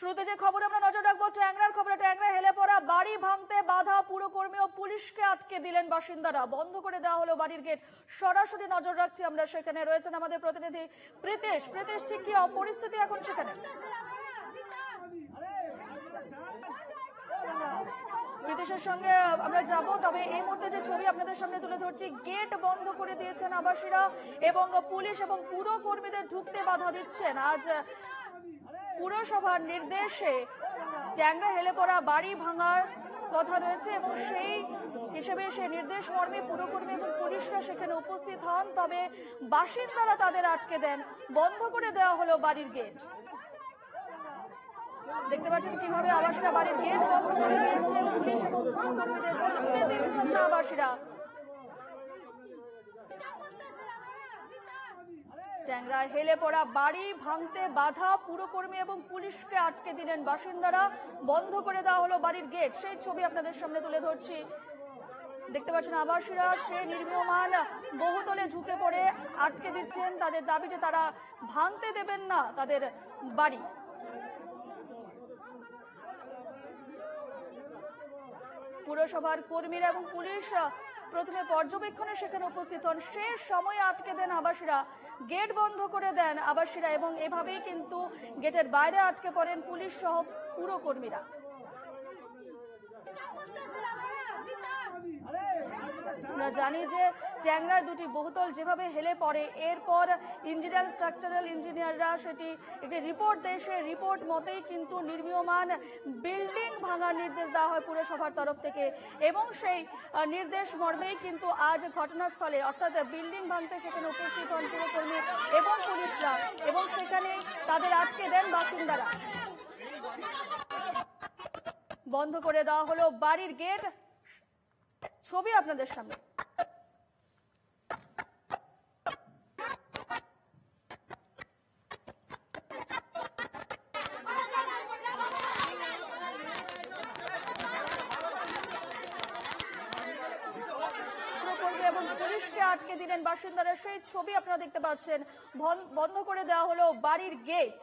শুরুতে যে খবর আমরা নজর রাখবো ট্যাংরার খবরে। ট্যাংরা হেলে পড়া বাড়ি ভাঙতে বাধা, পুরকর্মী ও পুলিশকে আটকে দিলেন বাসিন্দারা। বন্ধ করে দেওয়া হলো বাড়ির গেট। সরাসরি নজর রাখছি আমরা, সেখানে রয়েছেন আমাদের প্রতিনিধি প্রীতেশ। প্রীতেশ, ঠিক কি পরিস্থিতি এখন সেখানে? প্রীতেশের সঙ্গে আমরা যাব, তবে এই মুহূর্তে যে ছবি আপনাদের সামনে তুলে ধরছি, গেট বন্ধ করে দিয়েছেন আবাসীরা এবং পুলিশ এবং পুরকর্মীদের ঢুকতে বাধা দিচ্ছেন। আজ পুরসভার নির্দেশে ট্যাংরা হেলে পড়া বাড়ি ভাঙার কথা রয়েছে এবং সেই হিসেবে সে নির্দেশ মর্মে পুরকর্মী এবং পুলিশরা সেখানে উপস্থিত হন। তবে বাসিন্দারা তাদের আটকে দেন। বন্ধ করে দেওয়া হলো বাড়ির গেট। দেখতে পাচ্ছেন কিভাবে আবাসীরা বাড়ির গেট বন্ধ করে দিয়েছে। পুলিশ এবং পুরকর্মীদের ঢুকতে দিচ্ছেন না আবাসীরা। ট্যাংরা হেলে পড়া বাড়ি ভাঙতে বাধা, পুরকর্মী এবং পুলিশকে আটকে দিলেন বাসিন্দারা। বন্ধ করে দেওয়া হলো বাড়ির গেট। সেই ছবি আপনাদের সামনে তুলে ধরছি। দেখতে পাচ্ছেন আবাসীরা সে নির্মীয়মান বহুতলে ঢুকে পড়ে আটকে দিচ্ছেন। তাদের দাবি যে তারা ভাঙতে দেবেন না তাদের বাড়ি। পুরসভার কর্মীরা এবং পুলিশ প্রথমে পর্যবেক্ষণে সেখানে উপস্থিত হন। শেষ সময়ে আটকে দেন আবাসীরা, গেট বন্ধ করে দেন আবাসীরা এবং এভাবেই কিন্তু গেটের বাইরে আটকে পড়েন পুলিশ সহ পুরকর্মীরা। আমরা জানি যে ট্যাংরায় দুটি বহুতল যেভাবে হেলে পড়ে, এরপর ইঞ্জিনিয়ার স্ট্রাকচারাল ইঞ্জিনিয়াররা সেটি একটি রিপোর্ট দেয়। সেই রিপোর্ট মতেই কিন্তু নির্মীয়মান বিল্ডিং ভাঙার নির্দেশ দেওয়া হয় পুরসভার তরফ থেকে এবং সেই নির্দেশ মর্মেই কিন্তু আজ ঘটনাস্থলে অর্থাৎ বিল্ডিং ভাঙতে সেখানে উপস্থিত হন পুরকর্মী এবং পুলিশরা এবং সেখানে তাদের আটকে দেন বাসিন্দারা। বন্ধ করে দেওয়া হলো বাড়ির গেট। ছবি আপনাদের সামনে। এবং পুলিশকে আটকে দিলেন বাসিন্দারা, সেই ছবি আপনারা দেখতে পাচ্ছেন। বন্ধ করে দেওয়া হলো বাড়ির গেট।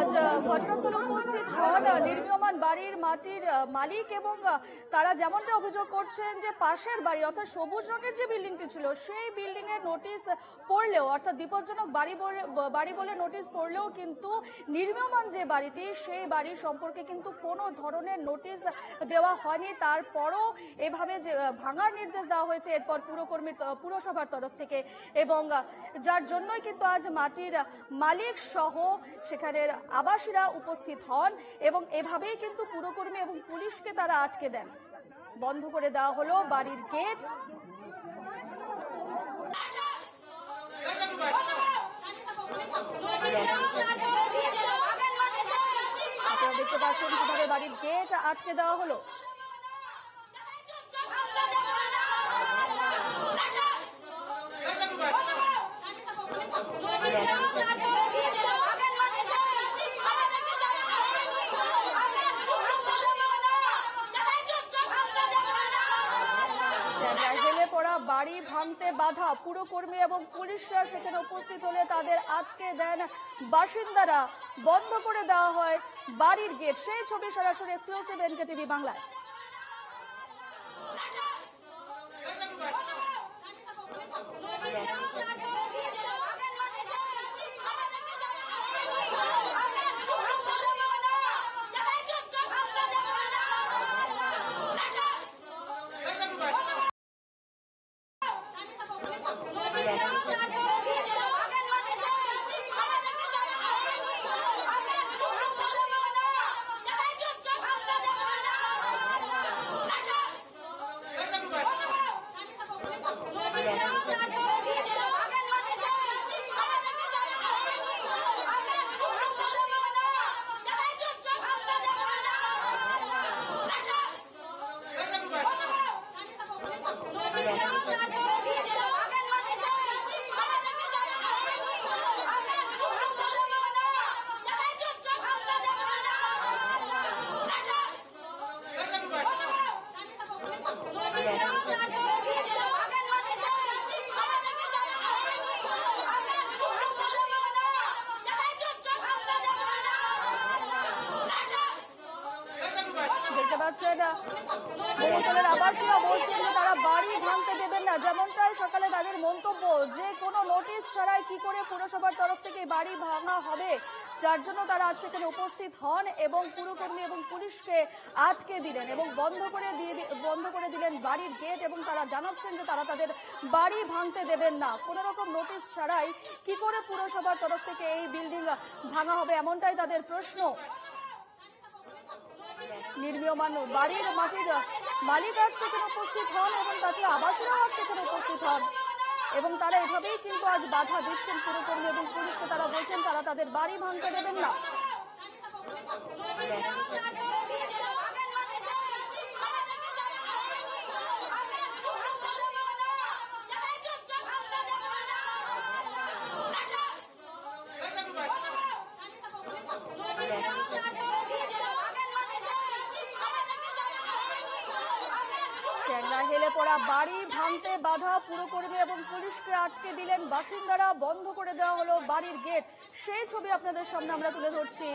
আজ ঘটনাস্থলে উপস্থিত হন নির্মীয়মান বাড়ির মাটির মালিক এবং তারা যেমনটা অভিযোগ করছেন যে পাশের বাড়ি অর্থাৎ সবুজ রঙের যে বিল্ডিংটি ছিল সেই বিল্ডিং এর নোটিশ পড়লেও অর্থাৎ বিপজ্জনক বাড়ি বলে নোটিশ পড়লেও কিন্তু নির্মীয়মান যে বাড়িটি সেই বাড়ি সম্পর্কে কিন্তু কোনো ধরনের নোটিশ দেওয়া হয়নি। তারপরও এভাবে যে ভাঙার নির্দেশ দেওয়া হয়েছে এরপর পুরসভার তরফ থেকে এবং যার জন্যই কিন্তু আজ মাটির মালিক সহ সেখানের আবাসীরা উপস্থিত হন এবং এভাবেই কিন্তু পুরকর্মী এবং পুলিশকে তারা আটকে দেন। বন্ধ করে দেওয়া হলো বাড়ির গেট। আপনারা দেখতে পাচ্ছেন কিভাবে বাড়ির গেট আটকে দেওয়া হলো। হেলে পড়া বাড়ি ভাঙতে বাধা, পুরকর্মী এবং পুলিশরা সেখানে উপস্থিত হলে তাদের আটকে দেন বাসিন্দারা, বন্ধ করে দেওয়া হয় বাড়ির গেট। সেই ছবি সরাসরি এক্সক্লুসিভ এনকেটিভি বাংলায়। দেখতে পাচ্ছেন বহুতলের আবাসীরা বলছেন যে তারা বাড়ি ভাঙতে দেবেন না। যেমনটাই সকালে তাদের মন্তব্য যে কোনো নোটিশ ছাড়াই কি করে পুরসভার তরফ থেকে বাড়ি ভাঙা হবে, যার জন্য তারা আজ সেখানে উপস্থিত হন এবং পুরকর্মী এবং পুলিশকে আটকে দিলেন এবং বন্ধ করে দিলেন বাড়ির গেট। এবং তারা জানাচ্ছেন যে তারা তাদের বাড়ি ভাঙতে দেবেন না। কোনো রকম নোটিশ ছাড়াই কি করে পুরসভার তরফ থেকে এই বিল্ডিং ভাঙা হবে, এমনটাই তাদের প্রশ্ন। নির্মীয়মান বাড়ির মাটির মালিক আজ সেখানে উপস্থিত হন এবং তাছাড়া আবাসীরাও আজ সেখানে উপস্থিত হন এবং তারা এভাবেই কিন্তু আজ বাধা দিচ্ছেন পুরকর্মী এবং পুলিশকে। তারা বলছেন তারা তাদের বাড়ি ভাঙতে দেবেন না। ট্যাংরা হেলে পড়া বাড়ি ভাঙতে বাধা, পুরকর্মী এবং পুলিশকে আটকে দিলেন বাসিন্দারা, বন্ধ করে দেওয়া হলো বাড়ির গেট। সেই ছবি আপনাদের সামনে আমরা তুলে ধরছি।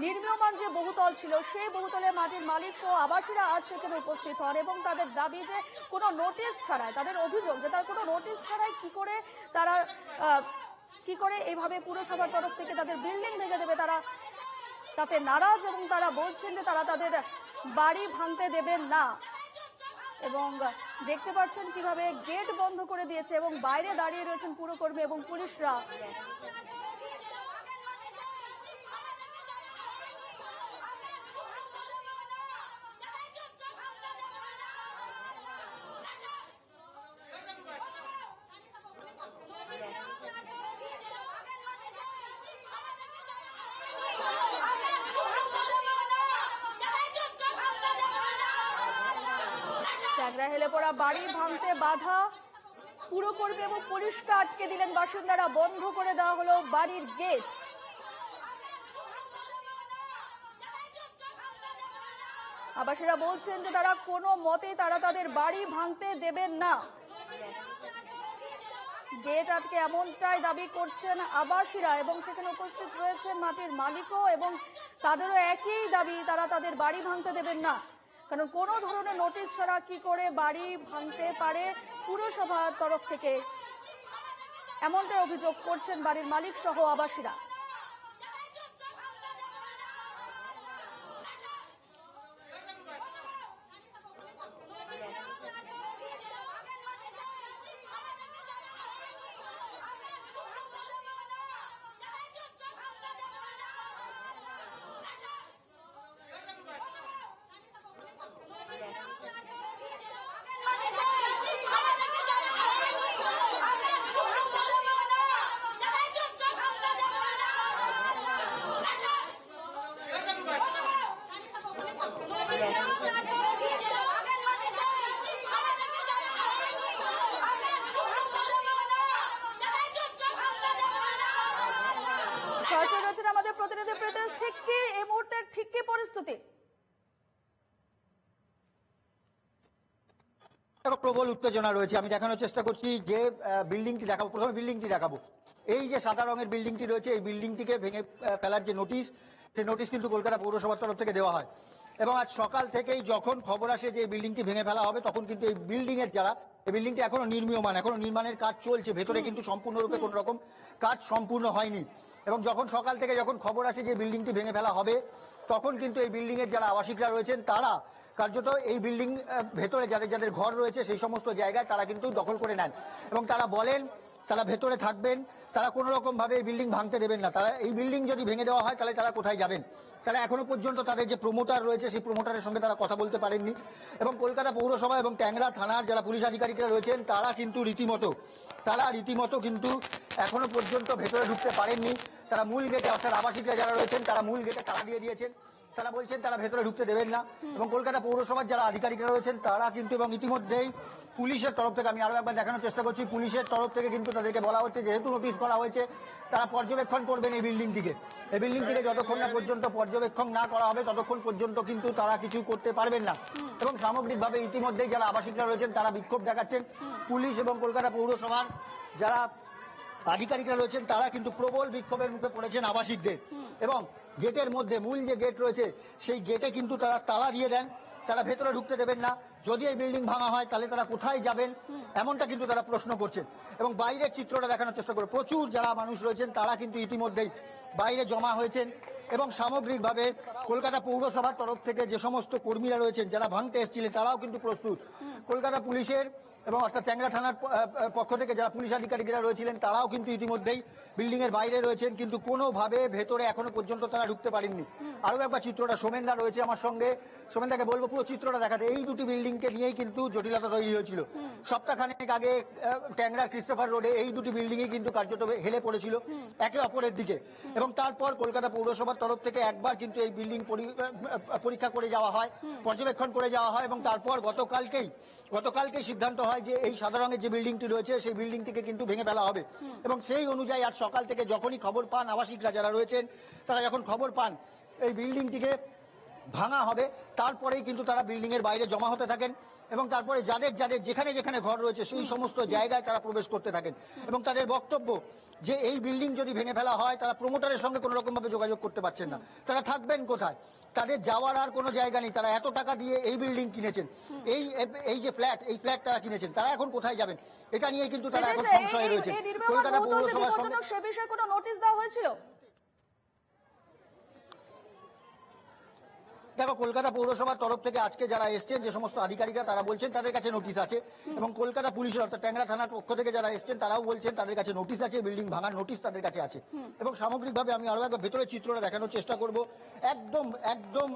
নির্মীয়মান যে বহুতল ছিল সেই বহুতলে মাটির মালিক সহ আবাসীরা আজ সেখানে উপস্থিত হন এবং তাদের দাবি যে কোনো নোটিশ ছাড়াই, তাদের অভিযোগ যে তার কোনো নোটিশ ছাড়াই কি করে এইভাবে পুরসভার তরফ থেকে তাদের বিল্ডিং ভেঙে দেবে, তারা তাতে নারাজ এবং তারা বলছেন যে তারা তাদের বাড়ি ভাঙতে দেবেন না। এবং দেখতে পাচ্ছেন কিভাবে গেট বন্ধ করে দিয়েছে এবং বাইরে দাঁড়িয়ে রয়েছেন পুরকর্মী এবং পুলিশরা। ট্যাংরা হেলে পড়া বাড়ি ভাঙতে বাধা, পুরকর্মী এবং পুলিশকে আটকে দিলেন বাসিন্দারা, বন্ধ করে দেওয়া হলো বাড়ির গেট। আবাসীরা বলছেন যে তারা কোনো মতে তারা তাদের বাড়ি ভাঙতে দেবেন না। গেট আটকে এমনটাই দাবি করছেন আবাসীরা এবং সেখানে উপস্থিত রয়েছেন মাটির মালিকও এবং তাদেরও একই দাবি, তারা তাদের বাড়ি ভাঙতে দেবেন না। কারণ কোনো ধরনের নোটিশ ছাড়া কি করে বাড়ি ভাঙতে পারে পুরসভার তরফ থেকে, এমনটাই অভিযোগ করছেন বাড়ির মালিক সহ আবাসীরা। সরাসরি রয়েছেন আমাদের প্রতিনিধি প্রীতেশ। ঠিক কি এই মুহূর্তের ঠিক কি পরিস্থিতি? দেখো প্রবল উত্তেজনা রয়েছে। আমি দেখানোর চেষ্টা করছি যে বিল্ডিংটি দেখাবো, প্রথমে বিল্ডিংটি দেখাবো। এই যে সাদা রঙের বিল্ডিংটি রয়েছে, এই বিল্ডিংটিকে ভেঙে ফেলার যে নোটিশ, সেই নোটিশ কিন্তু কলকাতা পৌরসভার তরফ থেকে দেওয়া হয়। এবং আজ সকাল থেকেই যখন খবর আসে যে এই বিল্ডিংটি ভেঙে ফেলা হবে, তখন কিন্তু এই বিল্ডিং এর যারা, এই বিল্ডিংটি এখনো নির্মীয়মান, এখনো নির্মাণের কাজ চলছে, ভেতরে কিন্তু সম্পূর্ণরূপে কোন রকম কাজ সম্পূর্ণ হয়নি। এবং যখন সকাল থেকে যখন খবর আসে যে বিল্ডিংটি ভেঙে ফেলা হবে, তখন কিন্তু এই বিল্ডিং এর যারা আবাসিকরা রয়েছেন তারা কার্যত এই বিল্ডিং ভেতরে যাদের যাদের ঘর রয়েছে সেই সমস্ত জায়গায় তারা কিন্তু দখল করে নেন এবং তারা বলেন তারা ভেতরে থাকবেন, তারা কোনো রকম ভাবে এই বিল্ডিং ভাঙতে দেবেন না। তারা এই বিল্ডিং যদি ভেঙে দেওয়া হয় তাহলে তারা কোথায় যাবেন? তারা এখনো পর্যন্ত তাদের যে প্রমোটার রয়েছে সেই প্রমোটারের সঙ্গে তারা কথা বলতে পারেননি। এবং কলকাতা পৌরসভা এবং ট্যাংরা থানার যারা পুলিশ আধিকারিকরা রয়েছেন তারা কিন্তু রীতিমতো কিন্তু এখনো পর্যন্ত ভেতরে ঢুকতে পারেননি। তারা মূল গেটে, অর্থাৎ আবাসিকরা যারা রয়েছেন তারা মূল গেটে তালা দিয়ে দিয়েছেন। তারা বলছেন তারা ভেতরে ঢুকতে দেবেন না। এবং কলকাতা পৌরসভার যারা আধিকারিকরা রয়েছেন তারা কিন্তু, এবং ইতিমধ্যেই পুলিশের তরফ থেকে, আমি আরো একবার দেখানোর চেষ্টা করছি, পুলিশের তরফ থেকে কিন্তু তাদেরকে বলা হচ্ছে, যেহেতু নোটিশ করা হয়েছে, তারা পর্যবেক্ষণ করবেন এই বিল্ডিংটিকে। এই বিল্ডিংটিকে যতক্ষণ না পর্যন্ত পর্যবেক্ষণ না করা হবে ততক্ষণ পর্যন্ত কিন্তু তারা কিছু করতে পারবেন না। এবং সামগ্রিকভাবে ইতিমধ্যেই যারা আবাসিকরা রয়েছেন তারা বিক্ষোভ দেখাচ্ছেন। পুলিশ এবং কলকাতা পৌরসভার যারা আধিকারিকরা রয়েছেন তারা কিন্তু প্রবল বিক্ষোভের মুখে পড়েছেন আবাসিকদের। এবং গেটের মধ্যে, মূল যে গেট রয়েছে সেই গেটে কিন্তু তারা তালা দিয়ে দেন, তারা ভেতরে ঢুকতে দেবেন না। যদি এই বিল্ডিং ভাঙা হয় তাহলে তারা কোথায় যাবেন, এমনটা কিন্তু তারা প্রশ্ন করছেন। এবং বাইরের চিত্রটা দেখানোর চেষ্টা করে, প্রচুর যারা মানুষ রয়েছেন তারা কিন্তু ইতিমধ্যেই বাইরে জমা হয়েছেন। এবং সামগ্রিকভাবে কলকাতা পৌরসভার তরফ থেকে যে সমস্ত কর্মীরা রয়েছেন যারা ভাঙতে এসেছিলেন তারাও কিন্তু প্রস্তুত। কলকাতা পুলিশের এবং অর্থাৎ ট্যাংরা থানার পক্ষ থেকে যারা পুলিশ আধিকারিকরা রয়েছিলেন তারাও কিন্তু ইতিমধ্যেই বিল্ডিং এর বাইরে রয়েছেন, কিন্তু কোনোভাবে ভেতরে এখনো পর্যন্ত তারা ঢুকতে পারেননি। আরো একবার চিত্রটা, সোমেনদা রয়েছে আমার সঙ্গে, সোমেনদাকে বলবো পুরো চিত্রটা দেখাতে। এই দুটি বিল্ডিং কে নিয়েই কিন্তু জটিলতা তৈরি হয়েছিল। সপ্তাহখানেক আগে ট্যাংরা ক্রিস্টোফার রোডে এই দুটি বিল্ডিংই কিন্তু কার্যত হেলে পড়েছিল একে অপরের দিকে। এবং তারপর কলকাতা পৌরসভার তরফ থেকে একবার কিন্তু এই বিল্ডিং পরীক্ষা করে যাওয়া হয়, পর্যবেক্ষণ করে যাওয়া হয়। এবং তারপর গতকালকেই সিদ্ধান্ত হয় যে এই সাদা রঙের যে বিল্ডিংটি রয়েছে সেই বিল্ডিংটিকে কিন্তু ভেঙে ফেলা হবে। এবং সেই অনুযায়ী আজ সকাল থেকে যখনই খবর পান আবাসিকরা যারা রয়েছেন, তারা যখন খবর পান এই বিল্ডিংটিকে ভাঙা হবে, তারপরেই কিন্তু তারা বিল্ডিং এর বাইরে জমা হতে থাকেন। এবং তারপরে যাদের যেখানে যেখানে ঘর রয়েছে সেই সমস্ত জায়গায় তারা প্রবেশ করতে থাকেন। এবং তাদের বক্তব্য যে এই বিল্ডিং যদি ভেঙে ফেলা হয় তারা প্রমোটারের সঙ্গে কোনো রকম ভাবে যোগাযোগ করতে পারছেন না, তারা থাকবেন কোথায়, তাদের যাওয়ার আর কোনো জায়গা নেই। তারা এত টাকা দিয়ে এই বিল্ডিং কিনেছেন, এই যে ফ্ল্যাট, এই ফ্ল্যাট তারা কিনেছেন, তারা এখন কোথায় যাবেন এটা নিয়ে কিন্তু তারা এখন সংশয়ে রয়েছে। কলকাতা পৌরসভার সঙ্গে সে বিষয়ে কোনো নোটিশ দেওয়া হয়েছিল? দেখো, কলকাতা পৌরসভার তরফ থেকে আজকে যারা এসছেন, যে সমস্ত আধিকারিকরা, তারা বলছেন তাদের কাছে নোটিশ আছে। এবং কলকাতা পুলিশের অর্থাৎ ট্যাংরা থানার পক্ষ থেকে যারা এসছেন তারাও বলছেন তাদের কাছে নোটিশ আছে, বিল্ডিং ভাঙার নোটিশ তাদের কাছে আছে। এবং সামগ্রিকভাবে আমি আরো একবার ভেতরের চিত্রটা দেখানোর চেষ্টা করব। একদম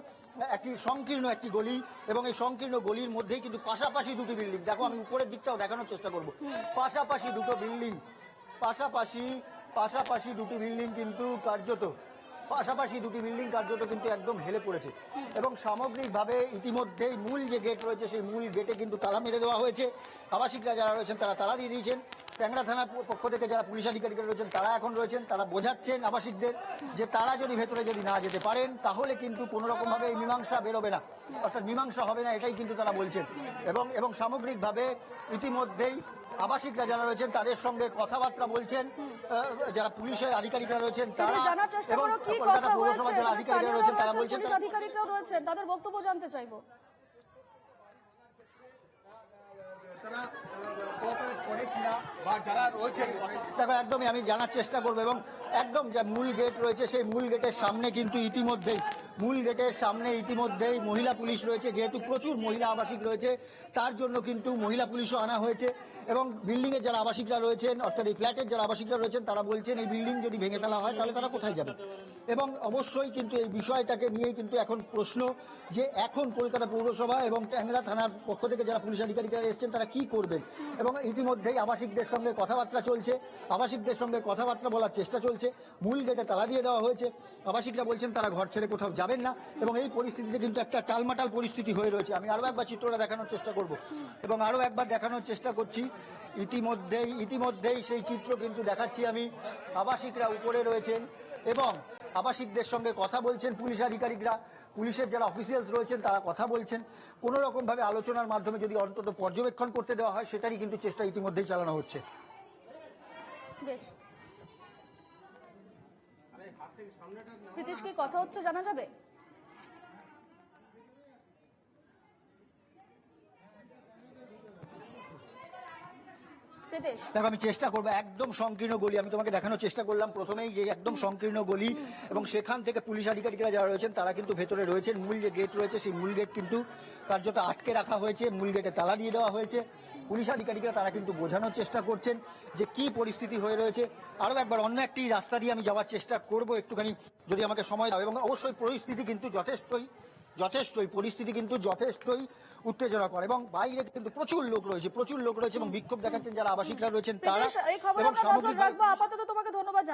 একটি সংকীর্ণ একটি গলি, এবং এই সংকীর্ণ গলির মধ্যেই কিন্তু পাশাপাশি দুটি বিল্ডিং। দেখো, আমি উপরের দিকটাও দেখানোর চেষ্টা করব। পাশাপাশি দুটো বিল্ডিং, পাশাপাশি দুটি বিল্ডিং কিন্তু কিন্তু একদম হেলে পড়েছে। এবং সামগ্রিকভাবে ইতিমধ্যেই মূল যে গেট রয়েছে সেই মূল গেটে কিন্তু তালা মেরে দেওয়া হয়েছে। আবাসিকরা যারা রয়েছেন তারা তালা দিয়ে দিয়েছেন। ট্যাংরা থানার পক্ষ থেকে যারা পুলিশ আধিকারিকরা রয়েছেন তারা এখন রয়েছেন, তারা বোঝাচ্ছেন আবাসিকদের যে তারা যদি ভেতরে না যেতে পারেন তাহলে কিন্তু কোনো রকম ভাবে এই মীমাংসা বেরোবে না, অর্থাৎ মীমাংসা হবে না, এটাই কিন্তু তারা বলছেন। এবং সামগ্রিকভাবে ইতিমধ্যেই আবাসিকরা যারা রয়েছেন তাদের সঙ্গে কথাবার্তা বলছেন যারা পুলিশের আধিকারিকরা রয়েছেন তারা, এবং কলকাতা পৌরসভার যারা আধিকারিকরা রয়েছেন তারা বলছেন, আধিকারিকরাও রয়েছেন, তাদের বক্তব্য জানতে চাইবো। দেখো, একদমই আমি জানার চেষ্টা করবো। এবং একদম যে মূল গেট রয়েছে সেই মূল গেটের সামনে কিন্তু ইতিমধ্যেই মহিলা পুলিশ রয়েছে। যেহেতু প্রচুর মহিলা আবাসিক রয়েছে তার জন্য কিন্তু মহিলা পুলিশও আনা হয়েছে। এবং বিল্ডিং এর যারা আবাসিকরা রয়েছেন, অর্থাৎ এই ফ্ল্যাটের যারা আবাসিকরা রয়েছেন, তারা বলছেন এই বিল্ডিং যদি ভেঙে ফেলা হয় তাহলে তারা কোথায় যাবে। এবং অবশ্যই কিন্তু এই বিষয়টাকে নিয়েই কিন্তু এখন প্রশ্ন যে এখন কলকাতা পৌরসভা এবং ট্যাংরা থানার পক্ষ থেকে যারা পুলিশ আধিকারিকরা এসেছেন তারা কি করবেন। এবং ইতিমধ্যেই আবাসিকদের সঙ্গে কথাবার্তা চলছে, আবাসিকদের সঙ্গে কথাবার্তা বলার চেষ্টা চলছে। মূল গেটে তালা দিয়ে দেওয়া হয়েছে, আবাসিকরা বলছেন তারা ঘর ছেড়ে কোথাও যাবেন না। এবং এই পরিস্থিতিতে কিন্তু একটা টালমাটাল পরিস্থিতি হয়ে রয়েছে। আমি আরো একবার চিত্রটা দেখানোর চেষ্টা করব এবং আরো একবার দেখানোর চেষ্টা করছি। ইতিমধ্যেই সেই চিত্র কিন্তু দেখাচ্ছি আমি। আবাসিকরা উপরে রয়েছেন এবং আবাসিকদের সঙ্গে কথা বলছেন পুলিশ আধিকারিকরা, পুলিশের যারা অফিসিয়ালস রয়েছেন তারা কথা বলছেন। কোনো রকম ভাবে আলোচনার মাধ্যমে যদি অন্তত পর্যবেক্ষণ করতে দেওয়া হয় সেটারই কিন্তু চেষ্টা ইতিমধ্যেই চালানো হচ্ছে। বেশ, প্রীতিশ কি কথা হচ্ছে জানা যাবে? প্রীতিশ, দেখো আমি চেষ্টা করবো, একদম সংকীর্ণ গলি, আমি তোমাকে দেখানোর চেষ্টা করলাম প্রথমেই যে একদম সংকীর্ণ গলি, এবং সেখান থেকে পুলিশ আধিকারিকরা যারা রয়েছেন তারা কিন্তু ভেতরে রয়েছেন। মূল যে গেট রয়েছে সেই মূল গেট কিন্তু কার্যত আটকে রাখা হয়েছে, মূল গেটে তালা দিয়ে দেওয়া হয়েছে। পুলিশ আধিকারিকরা তারা কিন্তু বোঝানোর চেষ্টা করছেন যে কি পরিস্থিতি হয়ে রয়েছে। আরো একবার অন্য একটি রাস্তা দিয়ে আমি যাওয়ার চেষ্টা করব একটুখানি, যদি আমাকে সময় দাও। এবং অবশ্যই পরিস্থিতি কিন্তু যথেষ্টই উত্তেজনাকর, এবং বাইরে কিন্তু প্রচুর লোক রয়েছে এবং বিক্ষোভ দেখাচ্ছেন যারা আবাসিকরা রয়েছেন তারা। প্রীতিশ, এই খবর এবং আমরা নজর সামগ্রিকভাবে রাখবো। আপাতত তোমাকে ধন্যবাদ জানাচ্ছি।